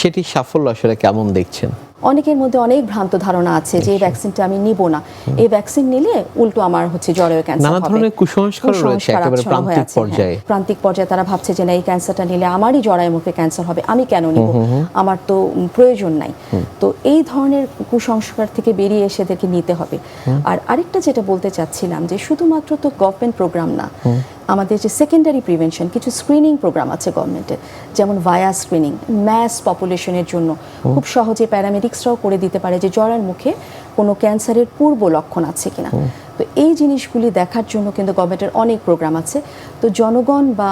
সেটি সাফল্য আসলে কেমন দেখছেন? অনেকের মধ্যে অনেক ভ্রান্ত ধারণা আছে যে এই ভ্যাকসিনটা আমি নিব না, এই ভ্যাকসিন নিলে উল্টো আমার জরায়ু ক্যান্সার হবে। নানা ধরনের কুসংস্কার রয়েছে একেবারে প্রান্তিক পর্যায়ে। প্রান্তিক পর্যায়ে তারা ভাবছে যে না, এই ক্যান্সারটা নিলে আমারই জরায়ু মুখে ক্যান্সার হবে, আমি কেন নিব, আমার তো প্রয়োজন নাই। তো এই ধরনের কুসংস্কার থেকে বেরিয়ে এসে এদেরকে নিতে হবে। আর আরেকটা যেটা বলতে চাচ্ছিলাম যে শুধুমাত্র তো গভর্নমেন্ট প্রোগ্রাম না, আমাদের যে সেকেন্ডারি প্রিভেনশন কিছু স্ক্রিনিং প্রোগ্রাম আছে গভর্নমেন্টের, যেমন ভায়া স্ক্রিনিং ম্যাস পপুলেশনের জন্য খুব সহজে প্যারামেডিক্সরাও করে দিতে পারে যে জরার মুখে কোনো ক্যান্সারের পূর্ব লক্ষণ আছে কিনা। তো এই জিনিসগুলি দেখার জন্য কিন্তু গভর্নমেন্টের অনেক প্রোগ্রাম আছে। তো জনগণ বা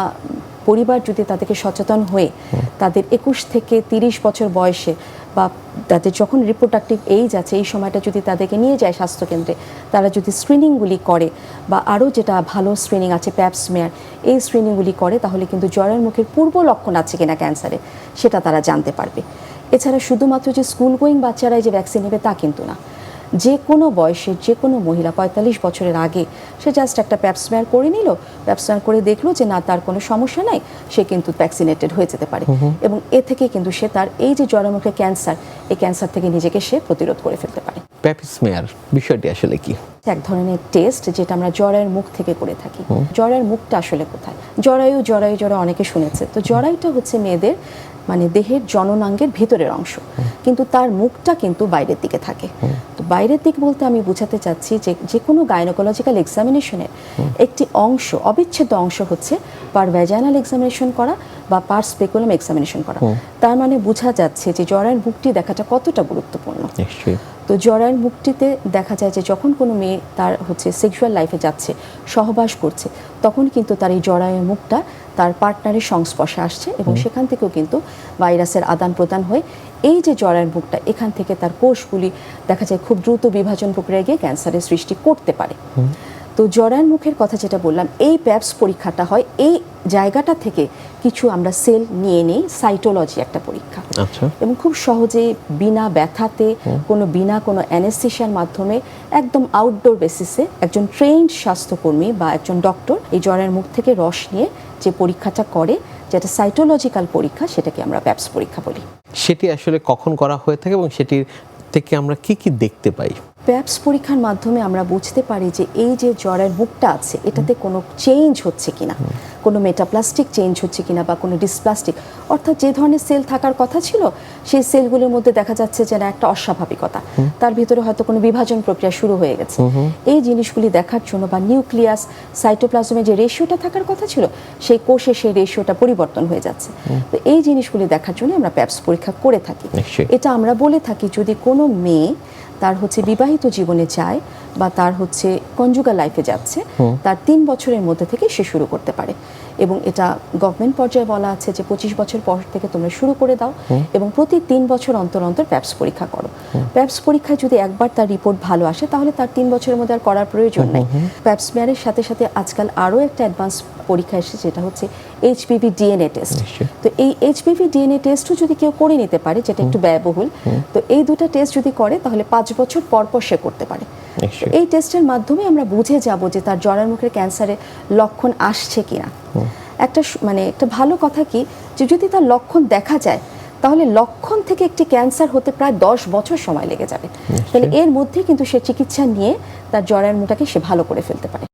পরিবার যদি তাদেরকে সচেতন হয়ে তাদের 21 থেকে 30 বছর বয়সে বা তাদের যখন রিপ্রোডাক্টিভ এইজ আছে এই সময়টা যদি তাদেরকে নিয়ে যায় স্বাস্থ্যকেন্দ্রে, তারা যদি স্ক্রিনিংগুলি করে বা আরও যেটা ভালো স্ক্রিনিং আছে প্যাপ স্মেয়ার, এই স্ক্রিনিংগুলি করে, তাহলে কিন্তু জরায়ুর মুখের পূর্ব লক্ষণ আছে কিনা ক্যান্সারে সেটা তারা জানতে পারবে। এছাড়া শুধুমাত্র যে স্কুল গোয়িং বাচ্চারাই যে ভ্যাকসিন নেবে তা কিন্তু না, যে কোনো বয়সের যে কোনো মহিলা 45 বছরের আগে সে জাস্ট একটা প্যাপস্মেয়ার করে নিল, প্যাপস্মেয়ার করে দেখলো যে না তার কোনো সমস্যা নাই, সে কিন্তু ভ্যাকসিনেটেড হয়ে যেতে পারে। এবং এ থেকে কিন্তু সে তার এই যে জরায়ুমুখে ক্যান্সার, এই ক্যান্সার থেকে নিজেকে সে প্রতিরোধ করে ফেলতে পারে। প্যাপস্মেয়ার বিষয়টি আসলে কি? এক ধরনের টেস্ট যেটা আমরা জরায়ুর মুখ থেকে করে থাকি। জরায়ুর মুখটা আসলে কোথায়? জরায়ু জরায়ু জরায়ু অনেকে শুনেছে, তো জরায়ুটা হচ্ছে মেয়েদের মানে দেহের জননাঙ্গের ভেতরের অংশ, কিন্তু তার মুখটা কিন্তু বাইরের দিকে থাকে। তো বাইরের দিক বলতে আমি বোঝাতে চাচ্ছি যে যে কোনো গাইনোকোলজিক্যাল এক্সামিনেশনের একটি অংশ, অবিচ্ছেদ্য অংশ হচ্ছে পার ভ্যাজাইনাল এক্সামিনেশন করা বা পার স্পেকুলাম এক্সামিনেশন করা। তার মানে বোঝা যাচ্ছে যে জরায়ুর মুখটি দেখাটা কতটা গুরুত্বপূর্ণ। তো জরায়ুর মুখটিতে দেখা যায় যে যখন কোনো মেয়ে তার সেক্সুয়াল লাইফে যাচ্ছে, সহবাস করছে, তখন কিন্তু তার এই জরায়ুর মুখটা তার পার্টনারের সংস্পর্শে আসছে এবং সেখান থেকেও কিন্তু ভাইরাসের আদান প্রদান হয়ে এই যে জরায়ুর মুখটা, এখান থেকে তার কোষগুলি দেখা যায় খুব দ্রুত বিভাজন প্রক্রিয়ায় গিয়ে ক্যান্সারের সৃষ্টি করতে পারে। তো জরায়ুর মুখের কথা যেটা বললাম, এই প্যাপস পরীক্ষাটা হয় এই জায়গাটা থেকে কিছু আমরা সেল নিয়ে নেই, সাইটোলজি একটা পরীক্ষা। এবং খুব সহজে বিনা ব্যথাতে বিনা কোনো অ্যানেস্থেশিয়ার মাধ্যমে একদম আউটডোর বেসিসে একজন ট্রেন্ড স্বাস্থ্যকর্মী বা একজন ডক্টর এই জরায়ুর মুখ থেকে রস নিয়ে যে পরীক্ষাটা করে, যেটা সাইটোলজিক্যাল পরীক্ষা, সেটাকে আমরা প্যাপস পরীক্ষা বলি। সেটি আসলে কখন করা হয়ে থাকে এবং সেটির থেকে আমরা কি কি দেখতে পাই? প্যাপস পরীক্ষার মাধ্যমে আমরা বুঝতে পারি যে এই যে জরায়ুর মুখটা আছে এটাতে কোনো চেঞ্জ হচ্ছে কিনা, কোনো মেটাপ্লাস্টিক চেঞ্জ হচ্ছে কিনা বা কোনো ডিসপ্লাস্টিক, অর্থাৎ যে ধরনের সেল থাকার কথা ছিল সেই সেলগুলোর মধ্যে দেখা যাচ্ছে যে না একটা অস্বাভাবিকতা, তার ভিতরে হয়তো কোনো বিভাজন প্রক্রিয়া শুরু হয়ে গেছে। এই জিনিসগুলি দেখার জন্য বা নিউক্লিয়াস সাইটোপ্লাজমে যে রেশিওটা থাকার কথা ছিল সেই কোষে সেই রেশিওটা পরিবর্তন হয়ে যাচ্ছে। তো এই জিনিসগুলি দেখার জন্য আমরা প্যাপস পরীক্ষা করে থাকি। এটা আমরা বলে থাকি যদি কোনো মেয়ে তার বিবাহিত জীবনে যায় বা তার কনজুগাল লাইফে যাচ্ছে, তার 3 বছরের মধ্যে থেকে সে শুরু করতে পারে। এবং এটা গভর্নমেন্ট পর্যায়ে বলা আছে যে 25 বছর পর থেকে তোমরা শুরু করে দাও এবং প্রতি 3 বছর অন্তর অন্তর প্যাপস পরীক্ষা করো। প্যাপস পরীক্ষায় যদি একবার তার রিপোর্ট ভালো আসে তাহলে তার 3 বছরের মধ্যে আর করার প্রয়োজন নেই। প্যাপস মেয়ারের সাথে সাথে আজকাল আরও একটা অ্যাডভান্স পরীক্ষা এসেছে, যেটা এইচপিভি ডিএনএ টেস্ট। তো এই এইচপিভি ডিএনএ টেস্টও যদি কেউ করে নিতে পারে, যেটা একটু ব্যয়বহুল, তো এই দুটো টেস্ট যদি করে তাহলে 5 বছর পর পর সে করতে পারে। এই টেস্টের মাধ্যমে আমরা বুঝে যাব যে তার জরায়ুর মুখের ক্যান্সারের লক্ষণ আসছে কিনা। একটা ভালো কথা কি যে যদি তার লক্ষণ দেখা যায় তাহলে লক্ষণ থেকে একটি ক্যান্সার হতে প্রায় 10 বছর সময় লেগে যাবে। তাহলে এর মধ্যে কিন্তু সে চিকিৎসা নিয়ে তার জরায়ুর মুখটাকে সে ভালো করে ফেলতে পারে।